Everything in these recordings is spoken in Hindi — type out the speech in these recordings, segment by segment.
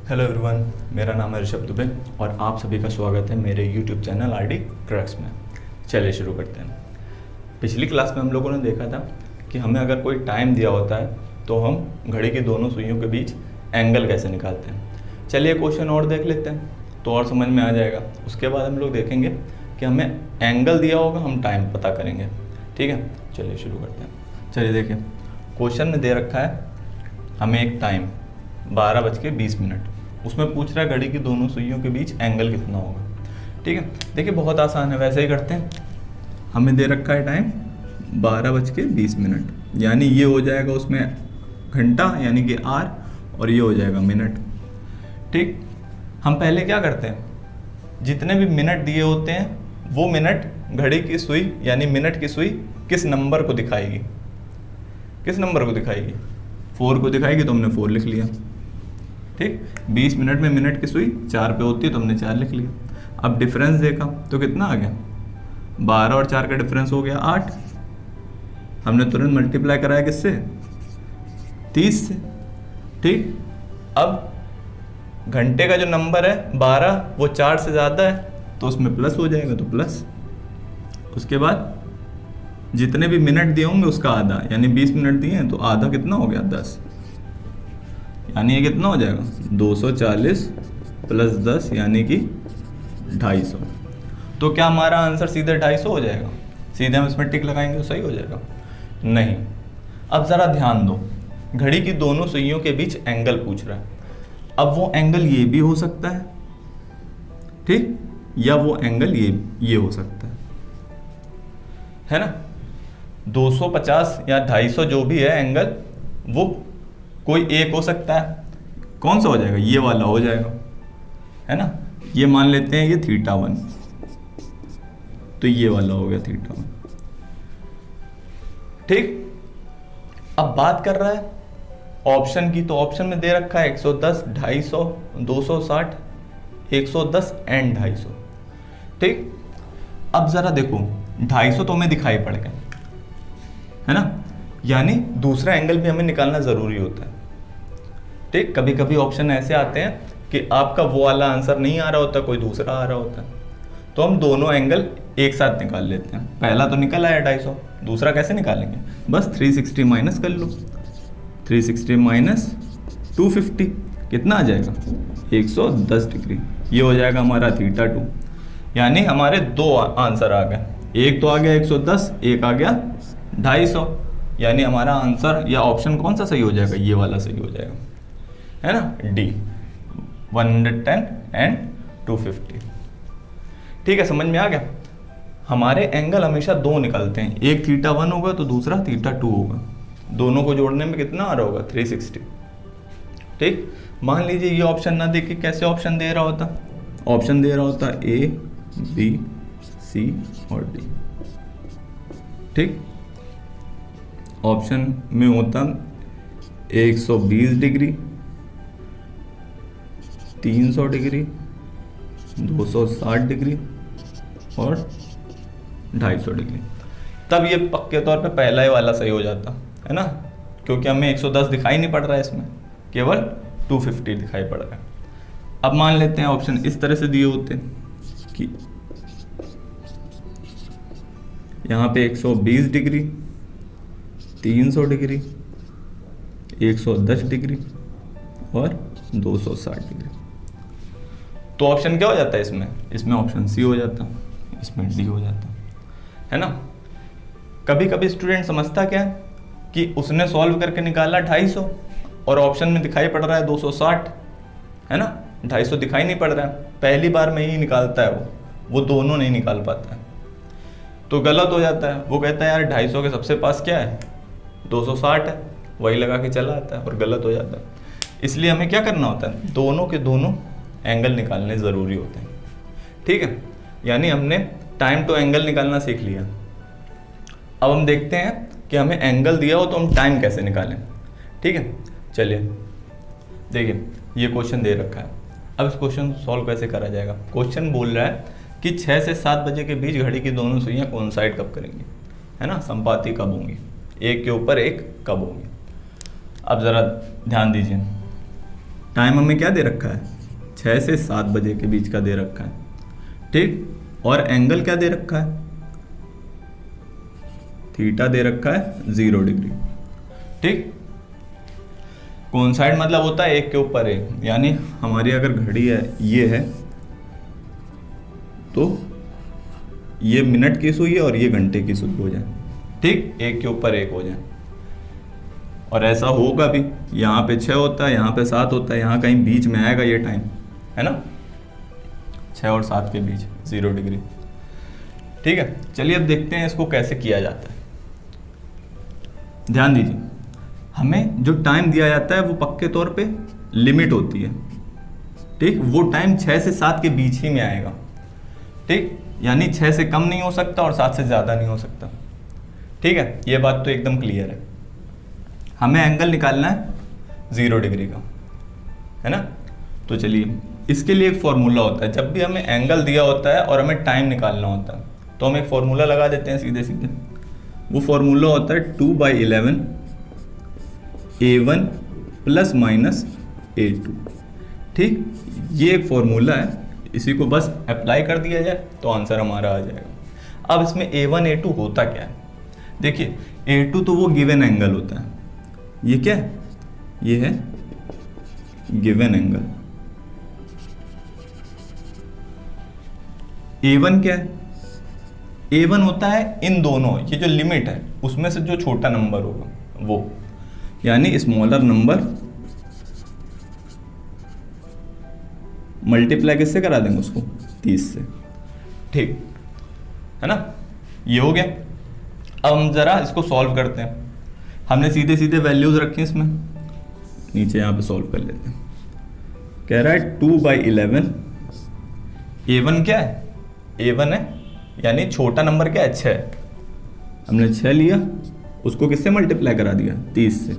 हेलो एवरीवन, मेरा नाम है ऋषभ दुबे और आप सभी का स्वागत है मेरे यूट्यूब चैनल आरडी क्रक्स में। चलिए शुरू करते हैं। पिछली क्लास में हम लोगों ने देखा था कि हमें अगर कोई टाइम दिया होता है तो हम घड़ी की दोनों सुइयों के बीच एंगल कैसे निकालते हैं। चलिए क्वेश्चन और देख लेते हैं तो और समझ में आ जाएगा। उसके बाद हम लोग देखेंगे कि हमें एंगल दिया होगा, हम टाइम पता करेंगे। ठीक है, चलिए शुरू करते हैं। चलिए देखिए, क्वेश्चन में दे रखा है हमें एक टाइम 12:20, उसमें पूछ रहा है घड़ी की दोनों सुइयों के बीच एंगल कितना होगा। ठीक है, देखिए बहुत आसान है, वैसे ही करते हैं। हमें दे रखा है टाइम 12:20, यानी ये हो जाएगा उसमें घंटा यानी कि आर, और ये हो जाएगा मिनट। ठीक, हम पहले क्या करते हैं, जितने भी मिनट दिए होते हैं वो मिनट घड़ी की सुई यानी मिनट की सुई किस नंबर को दिखाएगी, किस नंबर को दिखाएगी, 4 को दिखाएगी, तो हमने 4 लिख लिया। ठीक, 20 मिनट में मिनट की सुई 4 पे होती है तो हमने 4 लिख लिया। अब डिफरेंस देखा तो कितना आ गया, 12 और 4 का डिफरेंस हो गया 8। हमने तुरंत मल्टीप्लाई कराया किससे, 30 से। ठीक, अब घंटे का जो नंबर है 12 वो 4 से ज़्यादा है तो उसमें प्लस हो जाएगा, तो प्लस। उसके बाद जितने भी मिनट दिए होंगे उसका आधा, यानी 20 मिनट दिए हैं तो आधा कितना हो गया, 10, यानी ये कितना हो जाएगा 240 + 10 यानी कि 250। तो क्या हमारा आंसर सीधे 250 हो जाएगा, सीधे हम इसमें टिक लगाएंगे तो सही हो जाएगा? नहीं। अब ज़रा ध्यान दो, घड़ी की दोनों सुइयों के बीच एंगल पूछ रहा है। अब वो एंगल ये भी हो सकता है, ठीक, या वो एंगल ये हो सकता है ना। 250 या 250 जो भी है एंगल, वो कोई एक हो सकता है। कौन सा हो जाएगा, ये वाला हो जाएगा, है ना। ये मान लेते हैं ये θ1, तो ये वाला हो गया θ1। ठीक, अब बात कर रहा है ऑप्शन की, तो ऑप्शन में दे रखा है 110, 250, 260, 110 एंड 250। ठीक, अब जरा देखो 250 तो हमें दिखाई पड़ गया, है ना, यानी दूसरा एंगल भी हमें निकालना ज़रूरी होता है। ठीक, कभी कभी ऑप्शन ऐसे आते हैं कि आपका वो वाला आंसर नहीं आ रहा होता, कोई दूसरा आ रहा होता है, तो हम दोनों एंगल एक साथ निकाल लेते हैं। पहला तो निकल आया 250, दूसरा कैसे निकालेंगे, बस 360 माइनस कर लो। 360 माइनस 250 कितना आ जाएगा, 110 डिग्री। ये हो जाएगा हमारा θ2, यानी हमारे दो आंसर आ गए, एक तो आ गया 110, एक आ गया 250, यानी हमारा आंसर या ऑप्शन कौन सा सही हो जाएगा, ये वाला सही हो जाएगा, है ना, डी, 110 एंड 250। ठीक है, समझ में आ गया। हमारे एंगल हमेशा दो निकलते हैं, एक θ1 होगा तो दूसरा θ2 होगा, दोनों को जोड़ने में कितना आ रहा होगा, 360। ठीक, मान लीजिए ये ऑप्शन ना दे के कैसे ऑप्शन दे रहा होता, ऑप्शन दे रहा होता A, B, C और D। ठीक, ऑप्शन में होता 120 डिग्री, 300 डिग्री, 260 डिग्री और 250 डिग्री, तब ये पक्के तौर पे पहला ही वाला सही हो जाता, है ना, क्योंकि हमें 110 दिखाई नहीं पड़ रहा है, इसमें केवल 250 दिखाई पड़ रहा है। अब मान लेते हैं ऑप्शन इस तरह से दिए होते कि यहाँ पे 120 डिग्री, 300 डिग्री, 110 डिग्री और 260 डिग्री, तो ऑप्शन क्या हो जाता है इसमें, इसमें ऑप्शन सी हो जाता, इसमें डी हो जाता, है ना। कभी कभी स्टूडेंट समझता क्या है कि उसने सॉल्व करके निकाला 250 और ऑप्शन में दिखाई पड़ रहा है 260, है ना, 250 दिखाई नहीं पड़ रहा है, पहली बार में ही निकालता है वो दोनों नहीं निकाल पाता है, तो गलत हो जाता है। वो कहता है यार 250 के सबसे पास क्या है, 260 है, वही लगा के चला आता है और गलत हो जाता है। इसलिए हमें क्या करना होता है, दोनों के दोनों एंगल निकालने ज़रूरी होते हैं। ठीक है, यानी हमने टाइम टू एंगल निकालना सीख लिया। अब हम देखते हैं कि हमें एंगल दिया हो तो हम टाइम कैसे निकालें। ठीक है, चलिए देखिए ये क्वेश्चन दे रखा है। अब इस क्वेश्चन को सॉल्व कैसे करा जाएगा। क्वेश्चन बोल रहा है कि 6 से 7 बजे के बीच घड़ी की दोनों सुइयां कोइंसाइड कब करेंगी, है ना, संपाती कब होंगी, एक के ऊपर एक कब होंगी। अब ज़रा ध्यान दीजिए, टाइम हमें क्या दे रखा है, 6 से 7 बजे के बीच का दे रखा है, ठीक। और एंगल क्या दे रखा है, थीटा दे रखा है 0 डिग्री, ठीक। कोइंसाइड मतलब होता है एक के ऊपर एक, यानी हमारी अगर घड़ी है ये है तो ये मिनट की सुई है और ये घंटे की सुई हो जाए, ठीक, एक के ऊपर एक हो जाए। और ऐसा होगा भी, यहाँ पे 6 होता है, यहाँ पे 7 होता है, यहाँ कहीं बीच में आएगा ये टाइम, है ना, 6 और 7 के बीच 0 डिग्री, ठीक है। चलिए अब देखते हैं इसको कैसे किया जाता है। ध्यान दीजिए, हमें जो टाइम दिया जाता है वो पक्के तौर पे लिमिट होती है, ठीक। वो टाइम 6 से 7 के बीच ही में आएगा, ठीक, यानी 6 से कम नहीं हो सकता और 7 से ज़्यादा नहीं हो सकता, ठीक है। ये बात तो एकदम क्लियर है। हमें एंगल निकालना है 0 डिग्री का, है ना। तो चलिए, इसके लिए एक फॉर्मूला होता है। जब भी हमें एंगल दिया होता है और हमें टाइम निकालना होता है तो हम एक फॉर्मूला लगा देते हैं सीधे सीधे। वो फॉर्मूला होता है 2/11 A1 प्लस माइनस A2, ठीक। ये एक फॉर्मूला है, इसी को बस अप्लाई कर दिया जाए तो आंसर हमारा आ जाएगा। अब इसमें A1 A2 होता क्या है, देखिए A2 तो वो गिवन एंगल होता है, ये क्या है, ये है गिवन एंगल। A1 क्या है, A1 होता है इन दोनों, ये जो लिमिट है उसमें से जो छोटा नंबर होगा वो, यानी स्मॉलर नंबर मल्टीप्लाई किससे करा देंगे उसको, 30 से, ठीक है ना। ये हो गया। अब हम जरा इसको सॉल्व करते हैं। हमने सीधे सीधे वैल्यूज रखी हैं इसमें, नीचे यहाँ पे सॉल्व कर लेते हैं। कह रहा है 2/11, A1 क्या है, A1 है, यानी छोटा नंबर क्या है, 6। हमने 6 लिया, उसको किससे मल्टीप्लाई करा दिया, 30 से,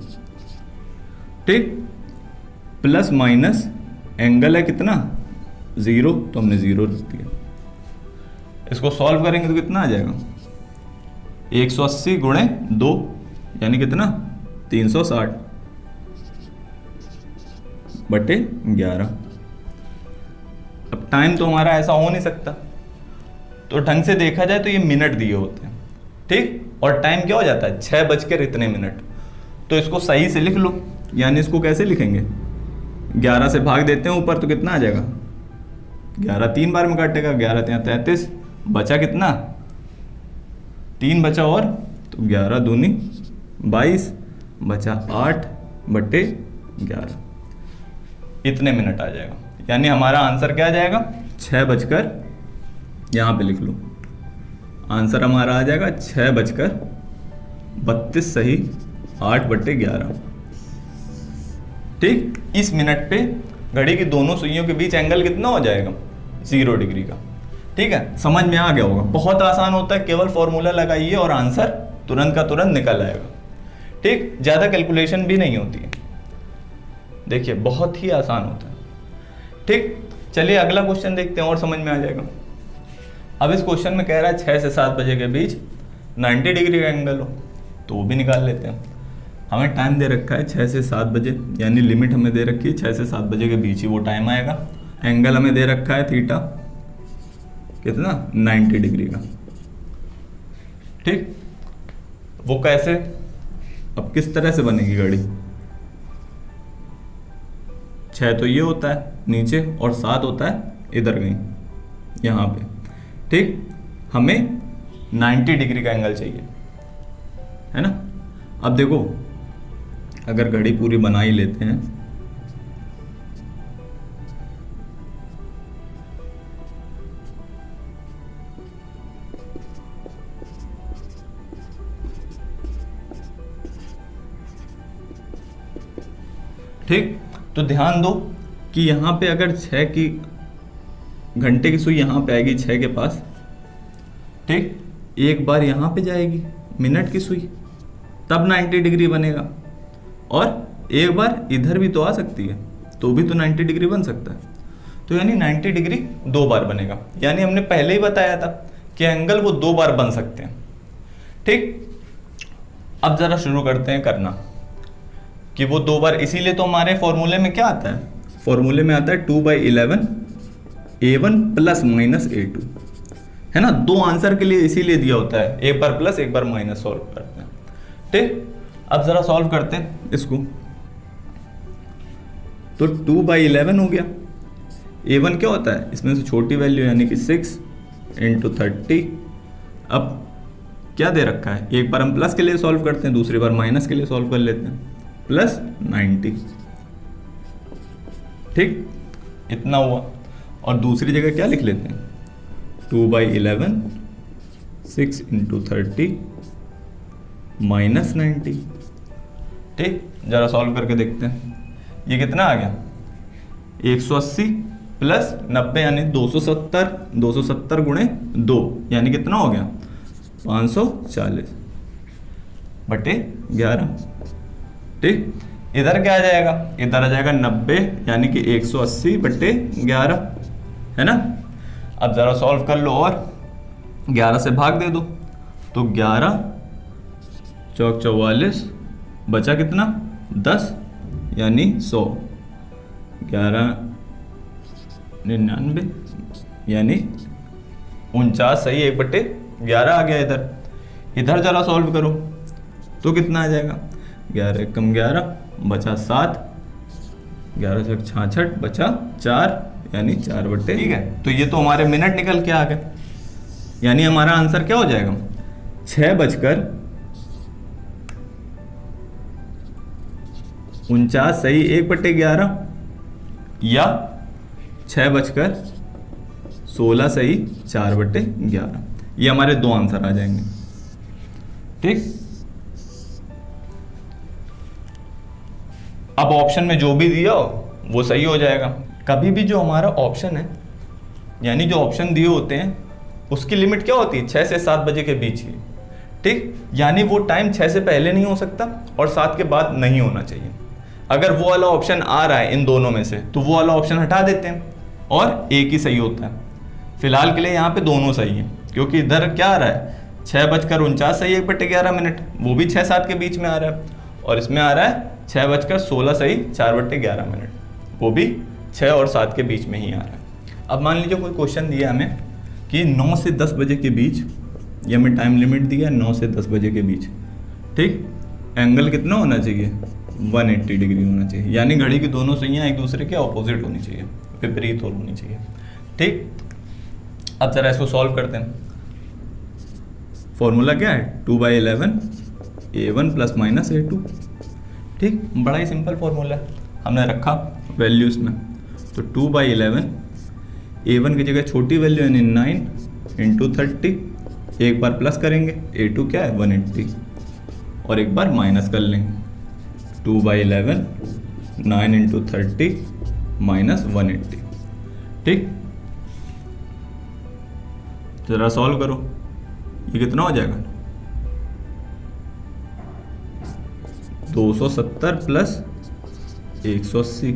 ठीक। प्लस माइनस एंगल है कितना, 0, तो हमने 0 रख दिया। इसको सॉल्व करेंगे तो कितना आ जाएगा, 180 गुणे 2 यानी कितना, 360 बटे 11। अब टाइम तो हमारा ऐसा हो नहीं सकता, तो ढंग से देखा जाए तो ये मिनट दिए होते हैं, ठीक। और टाइम क्या हो जाता है, 6:00 तो इसको सही से लिख लो। यानी इसको कैसे लिखेंगे, 11 से भाग देते हैं ऊपर तो कितना आ जाएगा, 11 3 बार में काटेगा, 11 3 33, बचा कितना, 3 बचा, और तो 11 दूनी 22, बचा 8/11, इतने मिनट आ जाएगा। यानी हमारा आंसर क्या आ जाएगा, 6 यहाँ पे लिख लो, आंसर हमारा आ जाएगा 6:32 सही, 8/11, ठीक। इस मिनट पे घड़ी की दोनों सुइयों के बीच एंगल कितना हो जाएगा, 0 डिग्री का, ठीक है। समझ में आ गया होगा, बहुत आसान होता है, केवल फॉर्मूला लगाइए और आंसर तुरंत का तुरंत निकल आएगा, ठीक। ज़्यादा कैलकुलेशन भी नहीं होती है, देखिए बहुत ही आसान होता है, ठीक। चलिए अगला क्वेश्चन देखते हैं और समझ में आ जाएगा। अब इस क्वेश्चन में कह रहा है 6 से 7 बजे के बीच 90 डिग्री का एंगल हो, तो वो भी निकाल लेते हैं। हमें टाइम दे रखा है 6 से 7 बजे, यानी लिमिट हमें दे रखी है 6 से 7 बजे के बीच ही वो टाइम आएगा। एंगल हमें दे रखा है थीटा कितना, 90 डिग्री का, ठीक। वो कैसे, अब किस तरह से बनेगी घड़ी, 6 तो ये होता है नीचे और 7 होता है इधर कहीं यहाँ पे, ठीक। हमें 90 डिग्री का एंगल चाहिए, है ना। अब देखो, अगर घड़ी पूरी बना ही लेते हैं, ठीक, तो ध्यान दो कि यहाँ पे अगर 6 की घंटे की सुई यहाँ पे आएगी 6 के पास, ठीक, एक बार यहाँ पे जाएगी मिनट की सुई, तब 90 डिग्री बनेगा, और एक बार इधर भी तो आ सकती है, तो भी तो 90 डिग्री बन सकता है। तो यानी 90 डिग्री 2 बार बनेगा। यानी हमने पहले ही बताया था कि एंगल वो 2 बार बन सकते हैं, ठीक। अब जरा शुरू करते हैं करना कि वो 2 बार, इसीलिए तो हमारे फॉर्मूले में क्या आता है, फॉर्मूले में आता है 2/11 A1 प्लस माइनस A2, है ना। दो आंसर के लिए इसीलिए दिया होता है, एक बार प्लस एक बार माइनस सॉल्व करते हैं। ठीक, अब जरा सॉल्व करते हैं इसको। तो 2/11 हो गया, A1 क्या होता है, इसमें से छोटी वैल्यू यानी कि 6 × 30। अब क्या दे रखा है, एक बार हम प्लस के लिए सॉल्व करते हैं, दूसरी बार माइनस के लिए सॉल्व कर लेते हैं, प्लस 90। ठीक, इतना हुआ। और दूसरी जगह क्या लिख लेते हैं, 2/11 6 × 30 - 90। ठीक, जरा सॉल्व करके देखते हैं, ये कितना आ गया, 180 प्लस 90 यानी 270, 270 × 2 यानी कितना हो गया, 540 बटे 11। ठीक, इधर क्या आ जाएगा, इधर आ जाएगा 90 यानी कि 180 बटे 11, है ना। अब जरा सॉल्व कर लो और 11 से भाग दे दो, तो 11 चौक 44, बचा कितना 10 यानी 100, 11 99 यानी 49 सही, 1/11 आ गया। इधर जरा सॉल्व करो तो कितना आ जाएगा, 11 कम 11 बचा 7, 11 से 66 बचा 4 यानी 4/। ठीक है, तो ये तो हमारे मिनट निकल के आ गए, यानी हमारा आंसर क्या हो जाएगा, 6:49 सही 1/11 या 6:16 सही 4/11। ये हमारे दो आंसर आ जाएंगे। ठीक, अब ऑप्शन में जो भी दिया हो वो सही हो जाएगा। कभी भी जो हमारा ऑप्शन है, यानी जो ऑप्शन दिए होते हैं उसकी लिमिट क्या होती है, 6 से 7 बजे के बीच ही। ठीक, यानी वो टाइम 6 से पहले नहीं हो सकता और 7 के बाद नहीं होना चाहिए। अगर वो वाला ऑप्शन आ रहा है इन दोनों में से तो वो वाला ऑप्शन हटा देते हैं और एक ही सही होता है। फिलहाल के लिए यहाँ पे दोनों सही है, क्योंकि इधर क्या आ रहा है, 6:49 सही 1/11 मिनट, वो भी 6-7 के बीच में आ रहा है, और इसमें आ रहा है 6:16 सही 4/11 मिनट, वो भी 6 और 7 के बीच में ही आ रहा है। अब मान लीजिए कोई क्वेश्चन दिया हमें कि 9 से 10 बजे के बीच, ये हमें टाइम लिमिट दिया 9 से 10 बजे के बीच। ठीक, एंगल कितना होना चाहिए, 180 डिग्री होना चाहिए, यानी घड़ी की दोनों सुइयां एक दूसरे के ऑपोजिट होनी चाहिए, विपरीत होनी चाहिए। ठीक, अब जरा इसको सॉल्व करते हैं। फॉर्मूला क्या है, 2/11 A1 प्लस माइनस A2। ठीक, बड़ा ही सिंपल फॉर्मूला है, हमने रखा वैल्यूज में। तो 2/11 A1 की जगह छोटी वैल्यू यानी 9 × 30, एक बार प्लस करेंगे, A2 क्या है 180, और एक बार माइनस कर लेंगे, 2/11 9 × 30 - 180। ठीक, जरा सॉल्व करो, ये कितना हो जाएगा, 270 प्लस 180,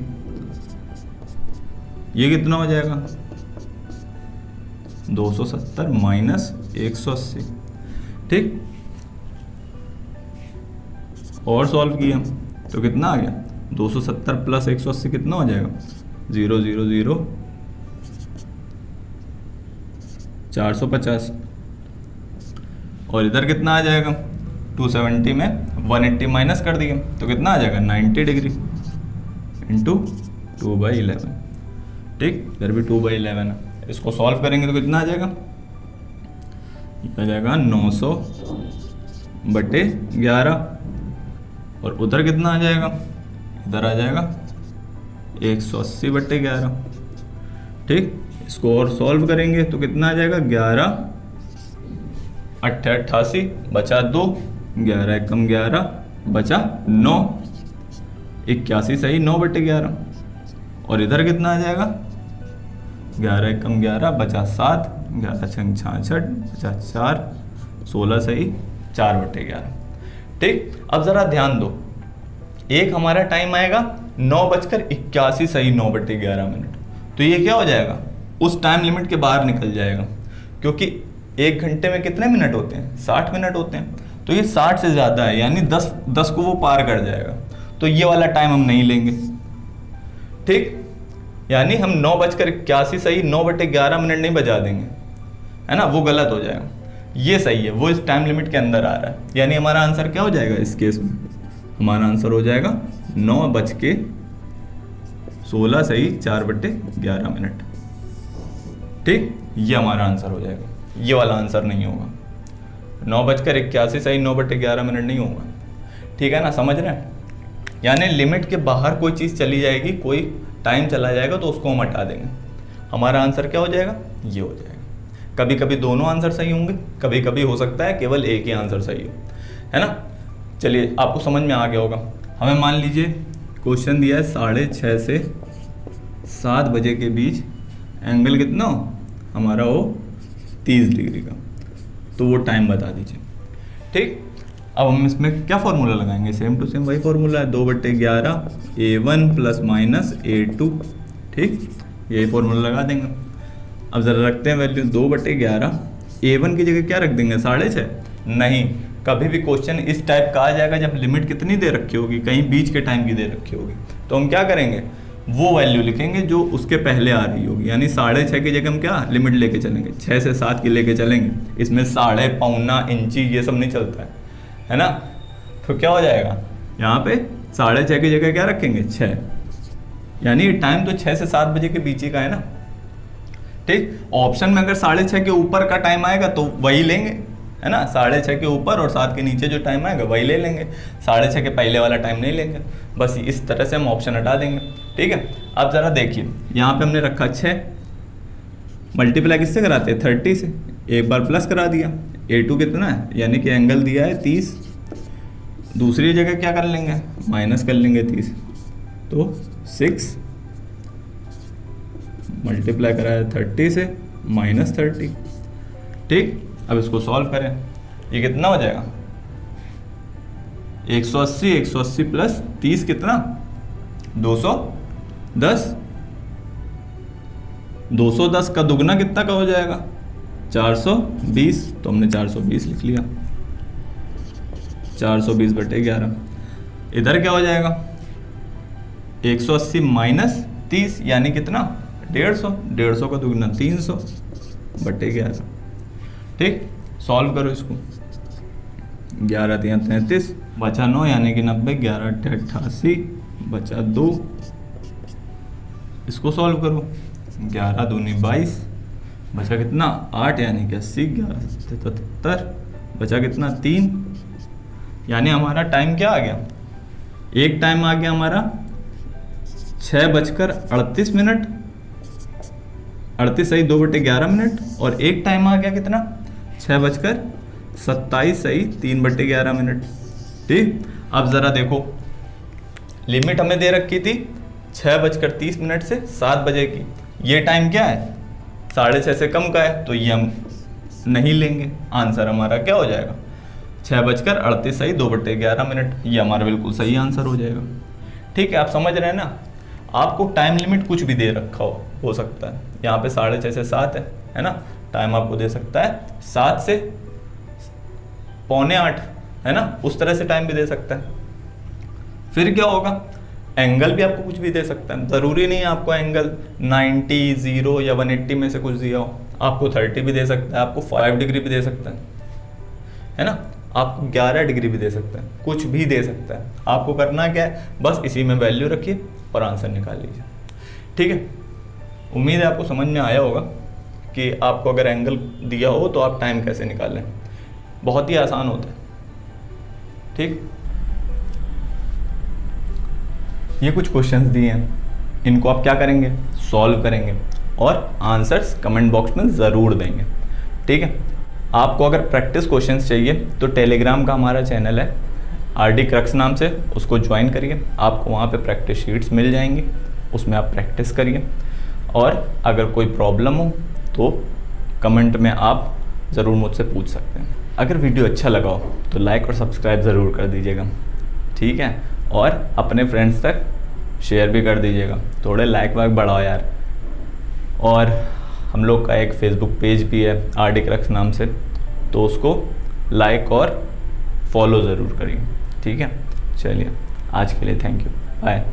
ये कितना हो जाएगा, 270 माइनस 180। ठीक, और सॉल्व किया तो कितना आ गया, 270 प्लस 180 कितना हो जाएगा, 0 0 0 450, और इधर कितना आ जाएगा, 270 में 180 माइनस कर दिए तो कितना आ जाएगा, 90 डिग्री इंटू 2/11। ठीक, इधर भी 2/11 है, इसको सॉल्व करेंगे तो कितना आ जाएगा, आ जाएगा 900/11, और उधर कितना आ जाएगा, इधर आ जाएगा 180/11। ठीक, इसको और सॉल्व करेंगे तो कितना आ जाएगा, 11 8 88 बचा 2, 11 एकम 11 बचा 9, 81 सही 9/11, और इधर कितना आ जाएगा, 11 एकम 11 बचा 7, 11 छंग 66 बचा 4, 16 सही 4/11। ठीक, अब जरा ध्यान दो, एक हमारा टाइम आएगा 9:81 सही 9/11 मिनट, तो ये क्या हो जाएगा, उस टाइम लिमिट के बाहर निकल जाएगा, क्योंकि 1 घंटे में कितने मिनट होते हैं, 60 मिनट होते हैं, तो ये 60 से ज़्यादा है, यानी 10 को वो पार कर जाएगा, तो ये वाला टाइम हम नहीं लेंगे। ठीक, यानी हम 9:81 सही 9/11 नहीं बजा देंगे, है ना, वो गलत हो जाएगा। ये सही है, वो इस टाइम लिमिट के अंदर आ रहा है, यानी हमारा आंसर क्या हो जाएगा इस केस में, हमारा आंसर हो जाएगा 9:16 सही 4/11। ठीक, ये हमारा आंसर हो जाएगा, ये वाला आंसर नहीं होगा। 9:81 सही 9/11 नहीं होगा। ठीक है ना, समझ रहे हैं? यानी लिमिट के बाहर कोई चीज़ चली जाएगी, कोई टाइम चला जाएगा तो उसको हम हटा देंगे, हमारा आंसर क्या हो जाएगा, ये हो जाएगा। कभी कभी दोनों आंसर सही होंगे, कभी कभी हो सकता है केवल एक ही आंसर सही हो, है ना। चलिए, आपको समझ में आ गया होगा। हमें मान लीजिए क्वेश्चन दिया है 6:30 से 7 बजे के बीच एंगल कितना हो, हमारा हो 30 डिग्री का, तो वो टाइम बता दीजिए। ठीक, अब हम इसमें क्या फॉर्मूला लगाएंगे, सेम टू सेम वही फॉर्मूला है, 2/11 A1 ± A2। ठीक, यही फॉर्मूला लगा देंगे। अब ज़रा रखते हैं वैल्यू 2/11, A1 की जगह क्या रख देंगे 6:30। नहीं, कभी भी क्वेश्चन इस टाइप का आ जाएगा जब लिमिट कितनी दे रखी होगी, कहीं बीच के टाइम की दे रखी होगी, तो हम क्या करेंगे, वो वैल्यू लिखेंगे जो उसके पहले आ रही होगी। यानी 6:30 की जगह हम क्या लिमिट लेके चलेंगे, 6 से 7 की लेके चलेंगे। इसमें 6.5, पौना, इंची ये सब नहीं चलता है ना। तो क्या हो जाएगा, यहाँ पे 6:30 की जगह क्या रखेंगे 6, यानी टाइम तो 6 से 7 बजे के बीच ही का है ना। ठीक, ऑप्शन में अगर 6:30 के ऊपर का टाइम आएगा तो वही लेंगे, है ना। 6:30 के ऊपर और 7 के नीचे जो टाइम आएगा वही ले लेंगे, 6:30 के पहले वाला टाइम नहीं लेंगे। बस इस तरह से हम ऑप्शन हटा देंगे। ठीक है, अब ज़रा देखिए, यहाँ पे हमने रखा 6, मल्टीप्लाई किससे कराते हैं 30 से, एक बार प्लस करा दिया। A2 कितना है, यानी कि एंगल दिया है 30, दूसरी जगह क्या कर लेंगे, माइनस कर लेंगे 30, तो 6 मल्टीप्लाई कराया 30 से -30। ठीक, अब इसको सॉल्व करें, ये कितना हो जाएगा 180, 180 प्लस 30 कितना 210, 210 का दुगना कितना का हो जाएगा 420, तो हमने 420 लिख लिया, 420/11। इधर क्या हो जाएगा 180 माइनस 30 यानी कितना 150, 150 का दुगना 300/11। ठीक, सॉल्व करो इसको, 11 × 3 = 33, बचा 9 यानी कि 90, 11 × 8 = 88, बचा 2। इसको सॉल्व करो, 11 × 2 = 22, बचा कितना 8 यानी कि 80, 11 × 7 = 77, बचा कितना 3, यानी हमारा टाइम क्या आ गया, एक टाइम आ गया हमारा 6:38, 38 सही 2/11, और एक टाइम आ गया कितना 6:27 सही 3/11। ठीक, अब ज़रा देखो, लिमिट हमें दे रखी थी 6:30 से 7 बजे की, ये टाइम क्या है 6:30 से कम का है, तो ये हम नहीं लेंगे। आंसर हमारा क्या हो जाएगा 6:38 सही 2/11, ये हमारा बिल्कुल सही आंसर हो जाएगा। ठीक है, आप समझ रहे हैं ना। आपको टाइम लिमिट कुछ भी दे रखा हो सकता है, यहाँ पे 6:30 से 7 है ना, टाइम आपको दे सकता है 7 से 7:45, है ना, उस तरह से टाइम भी दे सकता है। फिर क्या होगा, एंगल भी आपको कुछ भी दे सकता है, ज़रूरी नहीं है आपको एंगल 90, 0 या 180 में से कुछ दिया हो, आपको 30 भी दे सकता है, आपको 5 डिग्री भी दे सकता है ना, आपको 11 डिग्री भी दे सकता है, कुछ भी दे सकता है। आपको करना क्या है, बस इसी में वैल्यू रखिए और आंसर निकाल लीजिए। ठीक है, उम्मीद है आपको समझ में आया होगा कि आपको अगर एंगल दिया हो तो आप टाइम कैसे निकालें, बहुत ही आसान होता है। ठीक, ये कुछ क्वेश्चंस दिए हैं, इनको आप क्या करेंगे, सॉल्व करेंगे और आंसर्स कमेंट बॉक्स में ज़रूर देंगे। ठीक है, आपको अगर प्रैक्टिस क्वेश्चंस चाहिए तो टेलीग्राम का हमारा चैनल है RD क्रक्स नाम से, उसको ज्वाइन करिए, आपको वहाँ पे प्रैक्टिस शीट्स मिल जाएंगी, उसमें आप प्रैक्टिस करिए। और अगर कोई प्रॉब्लम हो तो कमेंट में आप ज़रूर मुझसे पूछ सकते हैं। अगर वीडियो अच्छा लगा हो तो लाइक और सब्सक्राइब ज़रूर कर दीजिएगा। ठीक है, और अपने फ्रेंड्स तक शेयर भी कर दीजिएगा, थोड़े लाइक वाइक बढ़ाओ यार। और हम लोग का एक फेसबुक पेज भी है RD क्रक्स नाम से, तो उसको लाइक और फॉलो ज़रूर करिए। ठीक है, चलिए आज के लिए थैंक यू, बाय।